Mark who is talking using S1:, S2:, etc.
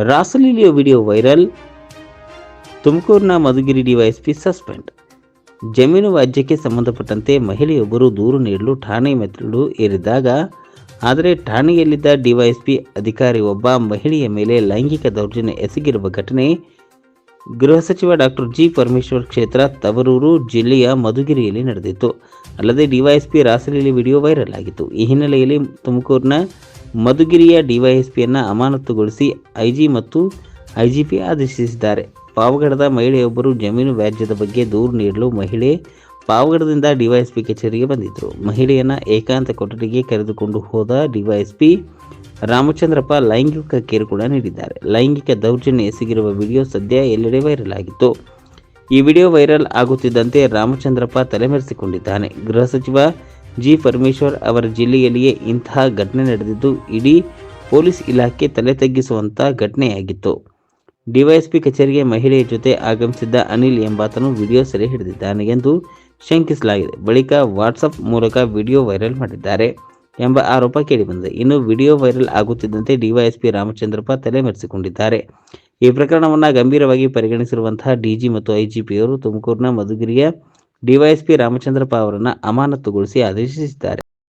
S1: ರಾಸಲೀಲೆಯ video viral. ತುಮಕೂರಿನ Madhugiri DYSP suspend. ಜಮೀನು ವ್ಯಾಜ್ಯಕ್ಕೆ ಸಂಬಂಧಪಟ್ಟಂತೆ ಮಹಿಳೆಯೊಬ್ಬರು ದೂರು ನೀಡಲು ಠಾಣೆ ಮೆಟ್ಟಿಲು ಏರಿದ್ದಾಗ, ಆದರೆ ಠಾಣೆಯಲ್ಲಿದ್ದ ಡಿವೈಎಸ್ಪಿ ಅಧಿಕಾರಿ ಒಬ್ಬ ಮಹಿಳೆಯ ಮೇಲೆ ಲೈಂಗಿಕ ದೌರ್ಜನ್ಯ ಎಸಗಿರುವ ಘಟನೆ ಗೃಹ ಸಚಿವ ಡಾಕ್ಟರ್ ಜಿ. ಪರಮೇಶ್ವರ್ ಕ್ಷೇತ್ರ ತವರೂರು ಜಿಲ್ಲೆಯ ಮಧುಗಿರಿಯಲ್ಲಿ ನಡೆದಿತ್ತು. ಅಲ್ಲದೆ ಡಿವೈಎಸ್ಪಿ ರಾಸಲೀಲೆ ವಿಡಿಯೋ ವೈರಲ್ ಆಗಿತ್ತು. ಈ ಹಿನ್ನೆಲೆಯಲ್ಲಿ ತುಮಕೂರಿನ ಮಧುಗಿರಿಯ ಡಿವೈಎಸ್ಪಿಯನ್ನು ಅಮಾನತುಗೊಳಿಸಿ ಐಜಿ ಮತ್ತು ಐಜಿಪಿ ಆದೇಶಿಸಿದ್ದಾರೆ. ಪಾವಗಡದ ಮಹಿಳೆಯೊಬ್ಬರು ಜಮೀನು ವ್ಯಾಜ್ಯದ ಬಗ್ಗೆ ದೂರು ನೀಡಲು ಮಹಿಳೆ ಪಾವಗಡದಿಂದ ಡಿವೈಎಸ್ಪಿ ಕಚೇರಿಗೆ ಬಂದಿದ್ದರು. ಮಹಿಳೆಯನ್ನು ಏಕಾಂತ ಕೊಠಡಿಗೆ ಕರೆದುಕೊಂಡು ಹೋದ ಡಿವೈಎಸ್ಪಿ ರಾಮಚಂದ್ರಪ್ಪ ಲೈಂಗಿಕ ಕಿರುಕುಳ ನೀಡಿದ್ದಾರೆ. ಲೈಂಗಿಕ ದೌರ್ಜನ್ಯ ಎಸಗಿರುವ ವಿಡಿಯೋ ಸದ್ಯ ಎಲ್ಲೆಡೆ ವೈರಲ್ ಆಗಿತ್ತು. ಈ ವಿಡಿಯೋ ವೈರಲ್ ಆಗುತ್ತಿದ್ದಂತೆ ರಾಮಚಂದ್ರಪ್ಪ ತಲೆಮರೆಸಿಕೊಂಡಿದ್ದಾನೆ. ಗೃಹ ಸಚಿವ ಜಿ. ಪರಮೇಶ್ವರ್ ಅವರ ಜಿಲ್ಲೆಯಲ್ಲಿಯೇ ಇಂತಹ ಘಟನೆ ನಡೆದಿದ್ದು ಇಡೀ ಪೊಲೀಸ್ ಇಲಾಖೆ ತಲೆ ತಗ್ಗಿಸುವಂಥ ಘಟನೆಯಾಗಿತ್ತು. ಡಿವೈಎಸ್ಪಿ ಕಚೇರಿಗೆ ಮಹಿಳೆಯ ಜೊತೆ ಆಗಮಿಸಿದ್ದ ಅನಿಲ್ ಎಂಬಾತನು ವಿಡಿಯೋ ಸೆರೆ ಹಿಡಿದಿದ್ದಾನೆ ಎಂದು ಶಂಕಿಸಲಾಗಿದೆ. ಬಳಿಕ ವಾಟ್ಸಪ್ ಮೂಲಕ ವಿಡಿಯೋ ವೈರಲ್ ಮಾಡಿದ್ದಾರೆ ಎಂಬ ಆರೋಪ ಕೇಳಿಬಂದಿದೆ. ಇನ್ನು ವಿಡಿಯೋ ವೈರಲ್ ಆಗುತ್ತಿದ್ದಂತೆ ಡಿವೈಎಸ್ಪಿ ರಾಮಚಂದ್ರಪ್ಪ ತಲೆಮರೆಸಿಕೊಂಡಿದ್ದಾರೆ. ಈ ಪ್ರಕರಣವನ್ನು ಗಂಭೀರವಾಗಿ ಪರಿಗಣಿಸಿರುವಂತಹ ಡಿಜಿ ಮತ್ತು ಐಜಿಪಿಯವರು ತುಮಕೂರಿನ ಮಧುಗಿರಿಯ ಡಿವೈಎಸ್ಪಿ ರಾಮಚಂದ್ರಪ್ಪ ಅವರನ್ನು ಅಮಾನತುಗೊಳಿಸಿ ಆದೇಶಿಸಿದ್ದಾರೆ.